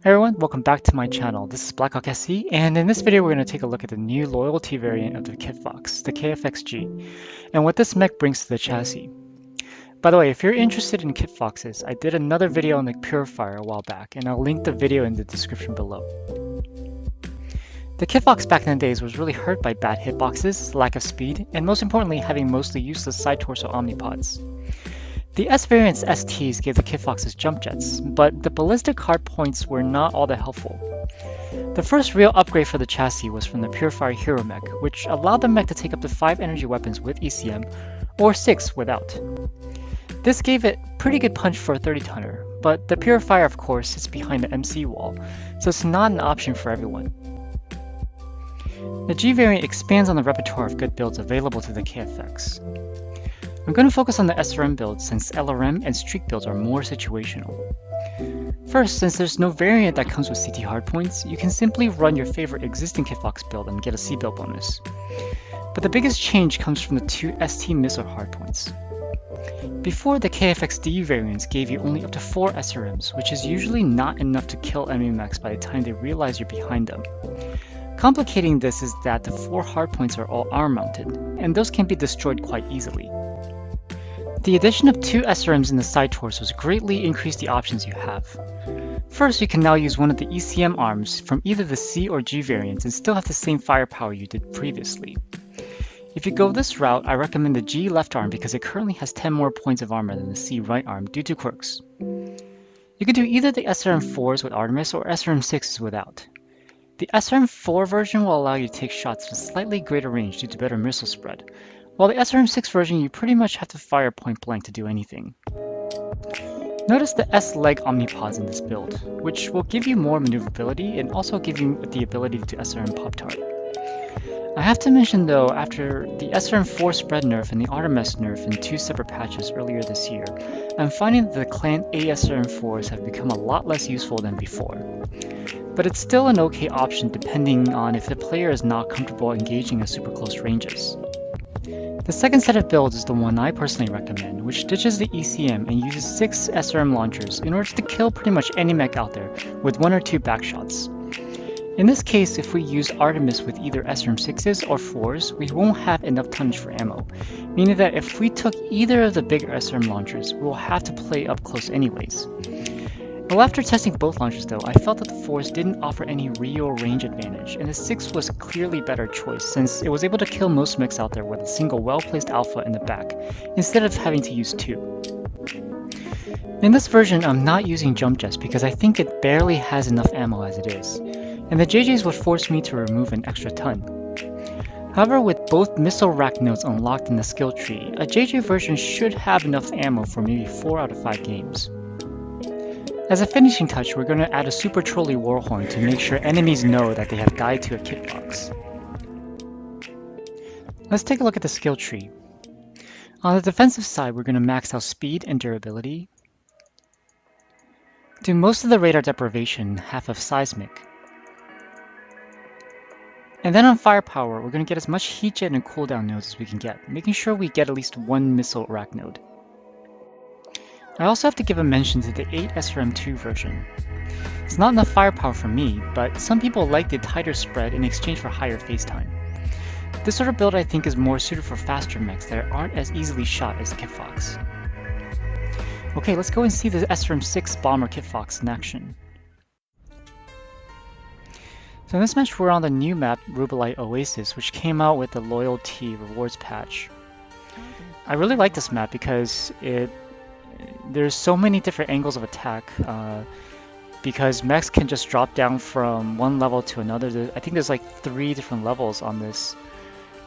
Hey everyone, welcome back to my channel. This is Blackhawk SC, and in this video we're going to take a look at the new loyalty variant of the Kitfox, the KFX-G, and what this mech brings to the chassis. By the way, if you're interested in Kitfoxes, I did another video on the Purifier a while back, and I'll link the video in the description below. The Kitfox back in the days was really hurt by bad hitboxes, lack of speed, and most importantly having mostly useless side torso omnipods. The S variant's STs gave the Kitfoxes jump jets, but the ballistic hardpoints were not all that helpful. The first real upgrade for the chassis was from the Purifier Hero mech, which allowed the mech to take up to 5 energy weapons with ECM, or 6 without. This gave it pretty good punch for a 30-tonner, but the Purifier of course sits behind the MC wall, so it's not an option for everyone. The G variant expands on the repertoire of good builds available to the KFX. I'm going to focus on the SRM builds since LRM and Streak builds are more situational. First, since there's no variant that comes with CT hardpoints, you can simply run your favorite existing Kitfox build and get a C build bonus. But the biggest change comes from the 2 ST missile hardpoints. Before, the KFX-D variants gave you only up to 4 SRMs, which is usually not enough to kill enemy mechs by the time they realize you're behind them. Complicating this is that the 4 hardpoints are all arm mounted, and those can be destroyed quite easily. The addition of 2 SRMs in the side torsos greatly increased the options you have. First, you can now use one of the ECM arms from either the C or G variants and still have the same firepower you did previously. If you go this route, I recommend the G left arm because it currently has 10 more points of armor than the C right arm due to quirks. You can do either the SRM4s with Artemis or SRM6s without. The SRM4 version will allow you to take shots with slightly greater range due to better missile spread, while the SRM6 version you pretty much have to fire point blank to do anything. Notice the S-leg omnipods in this build, which will give you more maneuverability and also give you the ability to SRM Pop-Tart. I have to mention though, after the SRM4 spread nerf and the Artemis nerf in 2 separate patches earlier this year, I'm finding that the Clan A SRM4s have become a lot less useful than before. But it's still an okay option depending on if the player is not comfortable engaging at super close ranges. The second set of builds is the one I personally recommend, which ditches the ECM and uses 6 SRM launchers in order to kill pretty much any mech out there with 1 or 2 backshots. In this case, if we use Artemis with either SRM6s or 4s, we won't have enough tonnage for ammo, meaning that if we took either of the bigger SRM launchers, we'll have to play up close anyways. Well, after testing both launchers though, I felt that the 4s didn't offer any real range advantage, and the 6 was a clearly better choice since it was able to kill most mechs out there with a single well-placed alpha in the back, instead of having to use 2. In this version, I'm not using jump jets because I think it barely has enough ammo as it is, and the JJs would force me to remove an extra ton. However, with both missile rack nodes unlocked in the skill tree, a JJ version should have enough ammo for maybe 4 out of 5 games. As a finishing touch, we're going to add a Super Trolley Warhorn to make sure enemies know that they have died to a Kitfox. Let's take a look at the skill tree. On the defensive side, we're going to max out speed and durability, do most of the radar deprivation, half of seismic. And then on firepower, we're going to get as much heat jet and cooldown nodes as we can get, making sure we get at least 1 missile rack node. I also have to give a mention to the 8 SRM2 version. It's not enough firepower for me, but some people like the tighter spread in exchange for higher phase time. This sort of build I think is more suited for faster mechs that aren't as easily shot as the Kitfox. Okay, let's go and see the SRM6 bomber Kitfox in action. So in this match we're on the new map, Rubelite Oasis, which came out with the Loyalty Rewards patch. I really like this map because there's so many different angles of attack, because mechs can just drop down from one level to another. I think there's like 3 different levels on this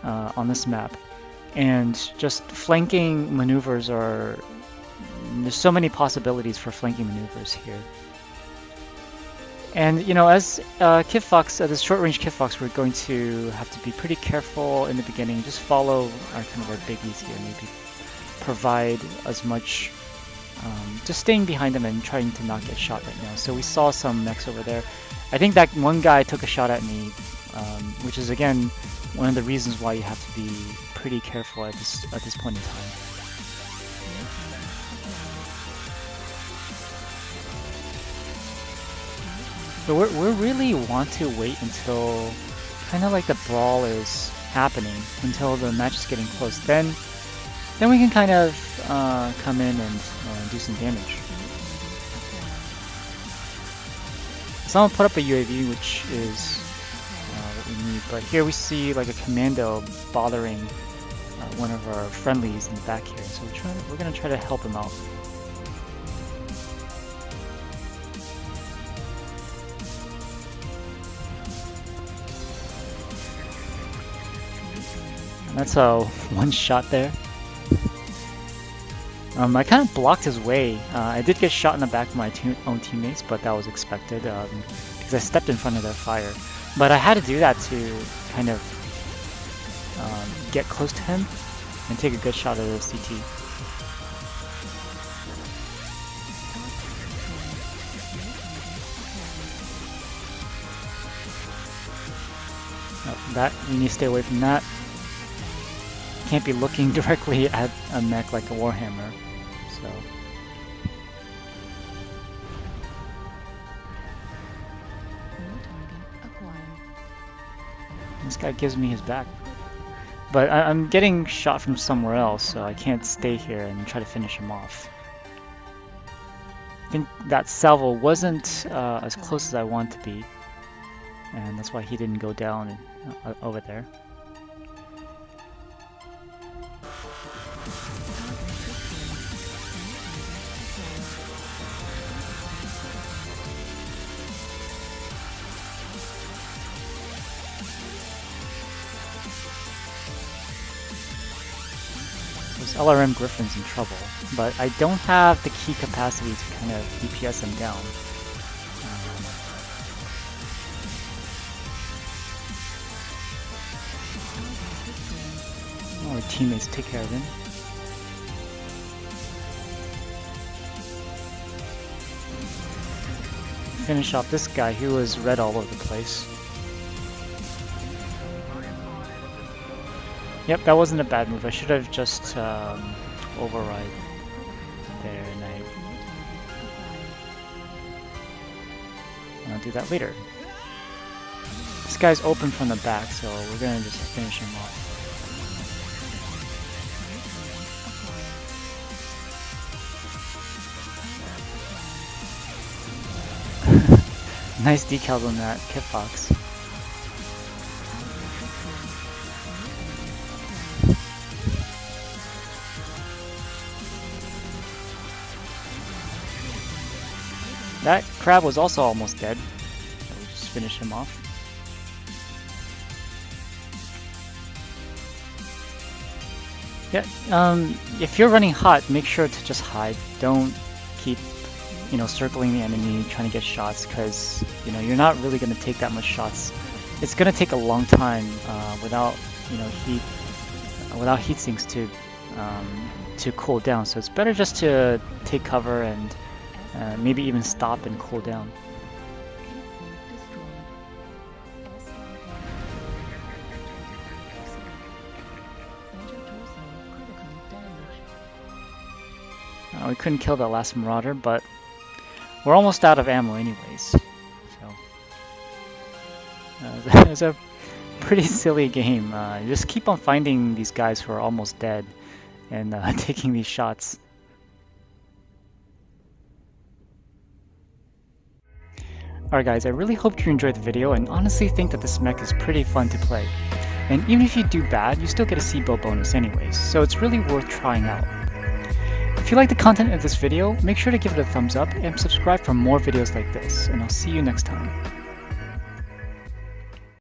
map, and just flanking maneuvers there's so many possibilities for flanking maneuvers here. And you know, as Kitfox, this short-range Kitfox, we're going to have to be pretty careful in the beginning. Just follow our biggies here, maybe provide as much. Just staying behind them and trying to not get shot right now. So we saw some mechs over there. I think that one guy took a shot at me, which is again one of the reasons why you have to be pretty careful at this point in time. But we really want to wait until kind of like the brawl is happening, until the match is getting close. Then we can kind of come in and do some damage. Someone put up a UAV, which is what we need. But here we see like a commando bothering one of our friendlies in the back here. So we're gonna try to help him out. And that's a one shot there. I kind of blocked his way. I did get shot in the back of my own teammates, but that was expected because I stepped in front of their fire. But I had to do that to kind of get close to him and take a good shot at the CT. That you need to stay away from that. Can't be looking directly at a mech like a Warhammer. So this guy gives me his back, but I'm getting shot from somewhere else, so I can't stay here and try to finish him off. I think that salvo wasn't as close as I want to be, and that's why he didn't go down over there. This LRM Griffin's in trouble, but I don't have the key capacity to kind of DPS him down. Our teammates take care of him. Finish off this guy who was red all over the place. Yep, that wasn't a bad move. I should have just override there, and I'll do that later. This guy's open from the back, so we're gonna just finish him off. Nice decals on that Kitfox. That crab was also almost dead, so we'll just finish him off. Yeah, if you're running hot, make sure to just hide. Don't keep, circling the enemy, trying to get shots, because you're not really going to take that much shots. It's going to take a long time without heat sinks to cool down. So it's better just to take cover and maybe even stop and cool down. We couldn't kill the last Marauder, but we're almost out of ammo anyways. So it's a pretty silly game. Just keep on finding these guys who are almost dead and taking these shots. Alright guys, I really hope you enjoyed the video and honestly think that this mech is pretty fun to play. And even if you do bad, you still get a C-build bonus anyways, so it's really worth trying out. If you like the content of this video, make sure to give it a thumbs up and subscribe for more videos like this, and I'll see you next time.